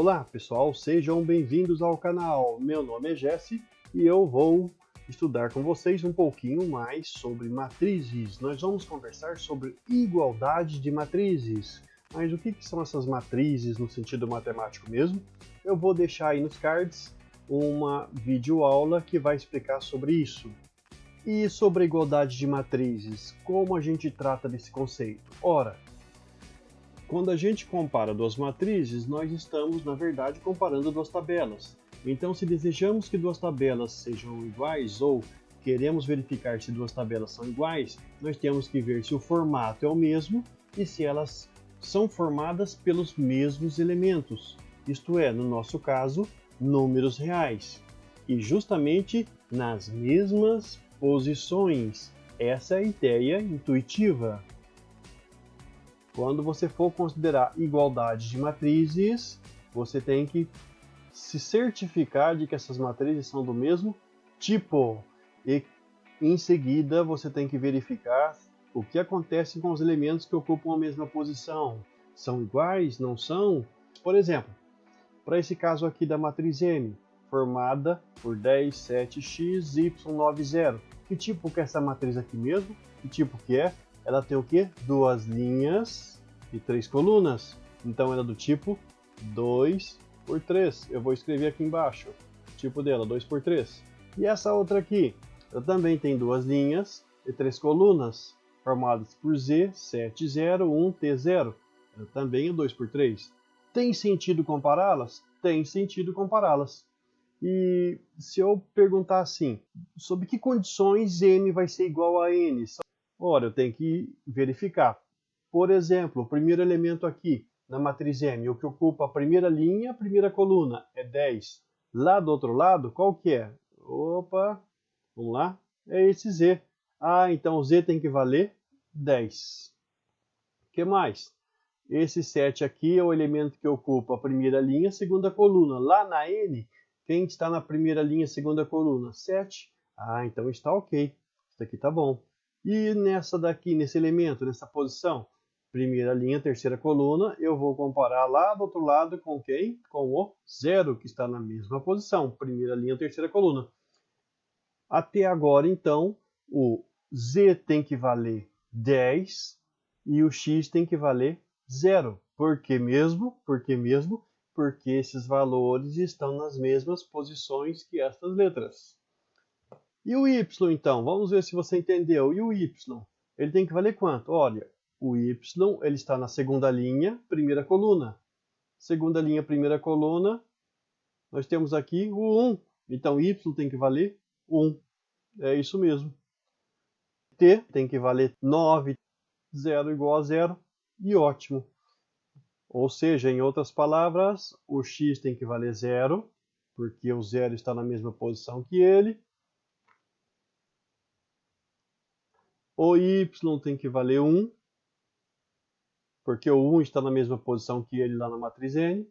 Olá pessoal, sejam bem-vindos ao canal. Meu nome é Jesse e eu vou estudar com vocês um pouquinho mais sobre matrizes. Nós vamos conversar sobre igualdade de matrizes. Mas o que são essas matrizes no sentido matemático mesmo? Eu vou deixar aí nos cards uma videoaula que vai explicar sobre isso. E sobre a igualdade de matrizes, como a gente trata desse conceito? Ora, quando a gente compara duas matrizes, nós estamos, na verdade, comparando duas tabelas. Então, se desejamos que duas tabelas sejam iguais ou queremos verificar se duas tabelas são iguais, nós temos que ver se o formato é o mesmo e se elas são formadas pelos mesmos elementos, isto é, no nosso caso, números reais, e justamente nas mesmas posições. Essa é a ideia intuitiva. Quando você for considerar igualdade de matrizes, você tem que se certificar de que essas matrizes são do mesmo tipo. E em seguida você tem que verificar o que acontece com os elementos que ocupam a mesma posição. São iguais? Não são? Por exemplo, para esse caso aqui da matriz M, formada por 10, 7x, y, 9, 0. Que tipo que é essa matriz aqui mesmo? Que tipo que é? Ela tem o quê? Duas linhas e três colunas. Então ela é do tipo 2 por 3. Eu vou escrever aqui embaixo. O tipo dela, 2 por 3. E essa outra aqui? Ela também tem duas linhas e três colunas, formadas por Z, 7, 0, 1, T, 0. Ela também é 2 por 3. Tem sentido compará-las? Tem sentido compará-las. E se eu perguntar assim, sob que condições M vai ser igual a N? Ora, eu tenho que verificar. Por exemplo, o primeiro elemento aqui, na matriz M, o que ocupa a primeira linha, a primeira coluna, é 10. Lá do outro lado, qual que é? Opa, vamos lá, é esse Z. Ah, então o Z tem que valer 10. O que mais? Esse 7 aqui é o elemento que ocupa a primeira linha, segunda coluna. Lá na N, quem está na primeira linha, segunda coluna? 7. Ah, então está ok. Isso aqui está bom. E nessa daqui, nesse elemento, nessa posição, primeira linha, terceira coluna, eu vou comparar lá do outro lado com quem? Com o 0, que está na mesma posição, primeira linha, terceira coluna. Até agora, então, o Z tem que valer 10 e o X tem que valer 0. Por que mesmo? Porque esses valores estão nas mesmas posições que estas letras. E o Y, então? Vamos ver se você entendeu. E o Y? Ele tem que valer quanto? Olha, o Y ele está na segunda linha, primeira coluna. Segunda linha, primeira coluna, nós temos aqui o 1. Então, Y tem que valer 1. É isso mesmo. T tem que valer 9, 0 igual a 0, e ótimo. Ou seja, em outras palavras, o x tem que valer 0, porque o 0 está na mesma posição que ele. O y tem que valer 1, porque o 1 está na mesma posição que ele lá na matriz N.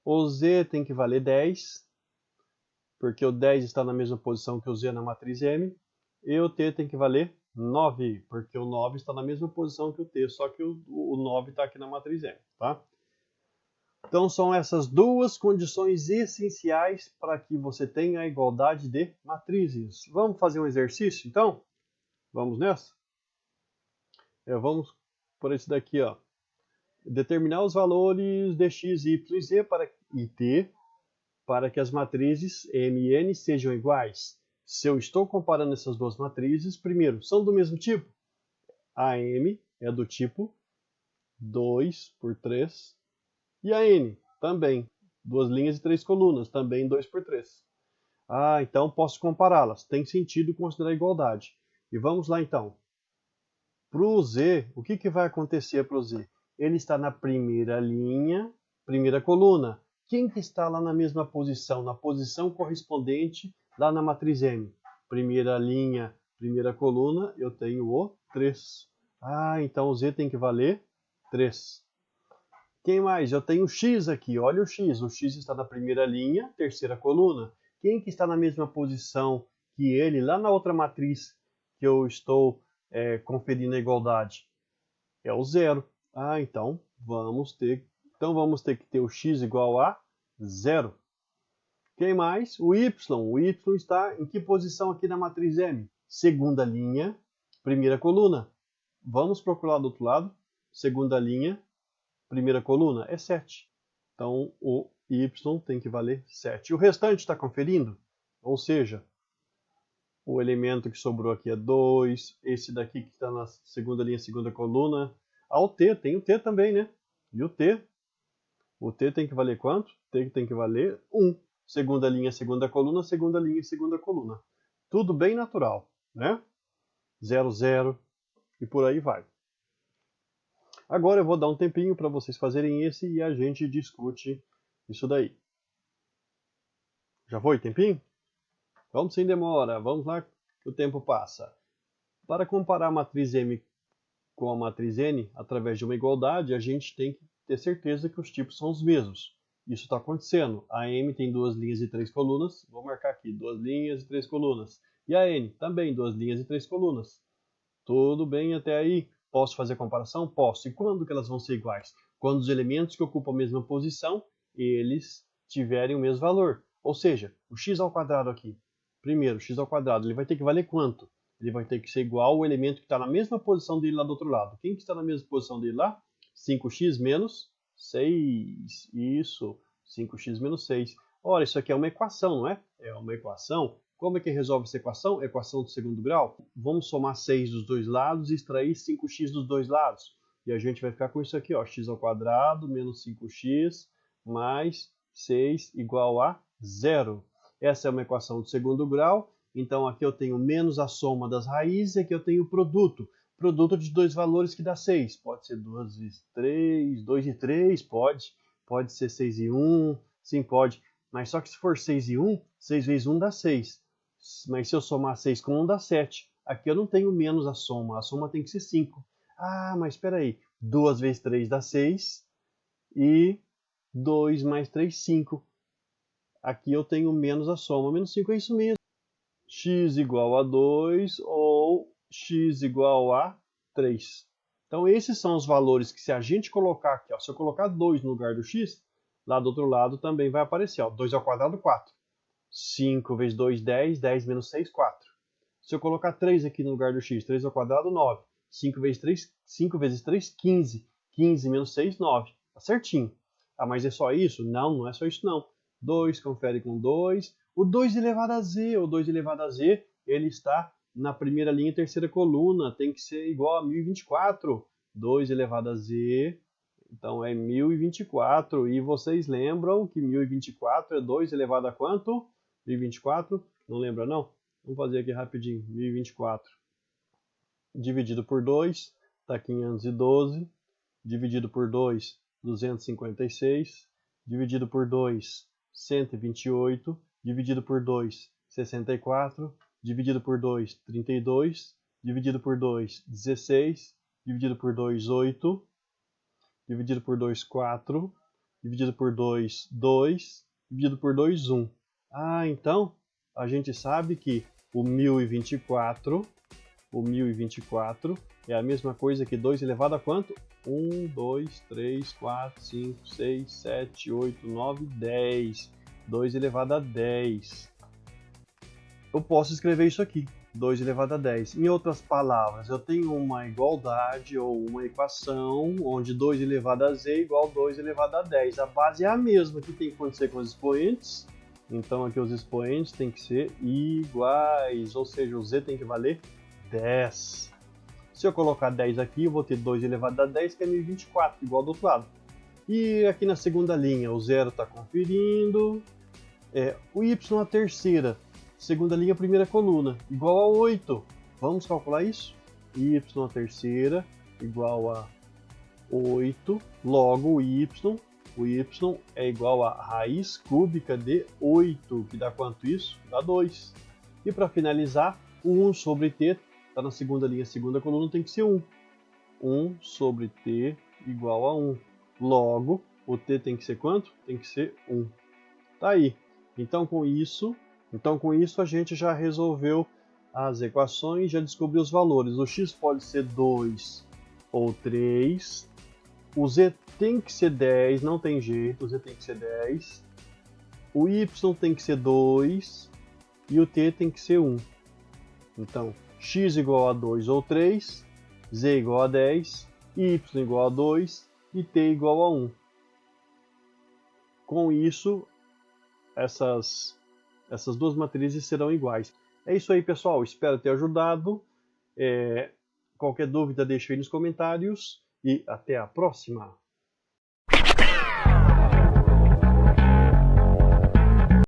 O z tem que valer 10, porque o 10 está na mesma posição que o z na matriz M. E o t tem que valer 9, porque o 9 está na mesma posição que o t, só que o 9 está aqui na matriz M, tá? Então são essas duas condições essenciais para que você tenha a igualdade de matrizes. Vamos fazer um exercício, então? Vamos nessa? Vamos por esse daqui, ó. Determinar os valores de x, y e z e t para que as matrizes M e N sejam iguais. Se eu estou comparando essas duas matrizes, primeiro, são do mesmo tipo? A M é do tipo 2 por 3 e a N também, duas linhas e três colunas, também 2 por 3. Ah, então posso compará-las, tem sentido considerar igualdade. E vamos lá então. Para o Z, o que vai acontecer para o Z? Ele está na primeira linha, primeira coluna. Quem que está lá na mesma posição, na posição correspondente lá na matriz M? Primeira linha, primeira coluna, eu tenho o 3. Ah, então o Z tem que valer 3. Quem mais? Eu tenho o X aqui, olha o X. O X está na primeira linha, terceira coluna. Quem que está na mesma posição que ele, lá na outra matriz que eu estou conferindo a igualdade? É o 0. Ah, então vamos ter que ter o x igual a 0. Quem mais? O y. O y está em que posição aqui na matriz M? Segunda linha, primeira coluna. Vamos procurar do outro lado. Segunda linha, primeira coluna, é 7. Então, o y tem que valer 7. E o restante está conferindo? Ou seja, o elemento que sobrou aqui é 2. Esse daqui que está na segunda linha, segunda coluna. Ah, o t, tem o t também, né? E o t? O t tem que valer quanto? T tem que valer 1. Segunda linha, segunda coluna, segunda linha, segunda coluna. Tudo bem natural, né? 0, 0 e por aí vai. Agora eu vou dar um tempinho para vocês fazerem esse e a gente discute isso daí. Já foi tempinho? Vamos sem demora, vamos lá que o tempo passa. Para comparar a matriz M com a matriz N, através de uma igualdade, a gente tem que ter certeza que os tipos são os mesmos. Isso está acontecendo. A M tem 2 linhas e 3 colunas. Vou marcar aqui, 2 linhas e 3 colunas. E a N também, 2 linhas e 3 colunas. Tudo bem até aí? Posso fazer a comparação? Posso. E quando que elas vão ser iguais? Quando os elementos que ocupam a mesma posição, eles tiverem o mesmo valor. Ou seja, o x ao quadrado aqui. Primeiro, o x ao quadrado, ele vai ter que valer quanto? Ele vai ter que ser igual ao elemento que está na mesma posição dele lá do outro lado. Quem que está na mesma posição dele lá? 5x menos 6. Isso, 5x menos 6. Ora, isso aqui é uma equação, não é? É uma equação. Como é que resolve essa equação? Equação do segundo grau. Vamos somar 6 dos dois lados e extrair 5x dos dois lados. E a gente vai ficar com isso aqui, ó, x ao quadrado menos 5x mais 6 igual a 0. Essa é uma equação do segundo grau. Então aqui eu tenho menos a soma das raízes e aqui eu tenho o produto. Produto de dois valores que dá 6. Pode ser 2 vezes 3, 2 e 3, pode. Pode ser 6 e 1, sim, pode. Mas só que se for 6 e 1, 6 vezes 1 dá 6. Mas se eu somar 6 com 1 dá 7. Aqui eu não tenho menos a soma tem que ser 5. Ah, mas espera aí. 2 vezes 3 dá 6 e 2 mais 3, 5. Aqui eu tenho menos a soma, menos 5 é isso mesmo. X igual a 2 ou x igual a 3. Então esses são os valores que se a gente colocar aqui, ó, se eu colocar 2 no lugar do x, lá do outro lado também vai aparecer, ó, 2 ao quadrado, 4. 5 vezes 2, 10, 10 menos 6, 4. Se eu colocar 3 aqui no lugar do x, 3 ao quadrado, 9. 5 vezes 3, 5 vezes 3, 15. 15 menos 6, 9. Tá certinho. Ah, mas é só isso? Não, não é só isso não. 2 confere com 2. O 2 elevado a z, o 2 elevado a z, ele está na primeira linha e terceira coluna. Tem que ser igual a 1024. 2 elevado a z, então é 1024. E vocês lembram que 1024 é 2 elevado a quanto? 1024, não lembra não? Vamos fazer aqui rapidinho, 1024 dividido por 2, está 512, dividido por 2, 256, dividido por 2, 128, dividido por 2, 64, dividido por 2, 32, dividido por 2, 16, dividido por 2, 8, dividido por 2, 4, dividido por 2, 2, dividido por 2, 1. Ah, então a gente sabe que o 1024 é a mesma coisa que 2 elevado a quanto? 1, 2, 3, 4, 5, 6, 7, 8, 9, 10. 2 elevado a 10. Eu posso escrever isso aqui, 2 elevado a 10. Em outras palavras, eu tenho uma igualdade ou uma equação onde 2 elevado a z é igual a 2 elevado a 10. A base é a mesma. O que tem que acontecer com os expoentes? Então aqui os expoentes têm que ser iguais, ou seja, o z tem que valer 10. Se eu colocar 10 aqui, eu vou ter 2 elevado a 10, que é 1024, igual do outro lado. E aqui na segunda linha, o zero está conferindo. O y a terceira, segunda linha, primeira coluna, igual a 8. Vamos calcular isso? Y a terceira igual a 8. Logo, o y é igual a raiz cúbica de 8, que dá quanto isso? Dá 2. E para finalizar, o 1 sobre t, está na segunda linha, segunda coluna, tem que ser 1. 1 sobre t igual a 1. Logo, o t tem que ser quanto? Tem que ser 1. Tá aí. Então com isso a gente já resolveu as equações, já descobriu os valores. O x pode ser 2 ou 3. O z tem que ser 10, não tem jeito, o z tem que ser 10. o y tem que ser 2 e o t tem que ser 1. Então, x igual a 2 ou 3, z igual a 10, y igual a 2 e t igual a 1. Com isso, essas duas matrizes serão iguais. É isso aí, pessoal. Espero ter ajudado. Qualquer dúvida, deixe aí nos comentários e até a próxima.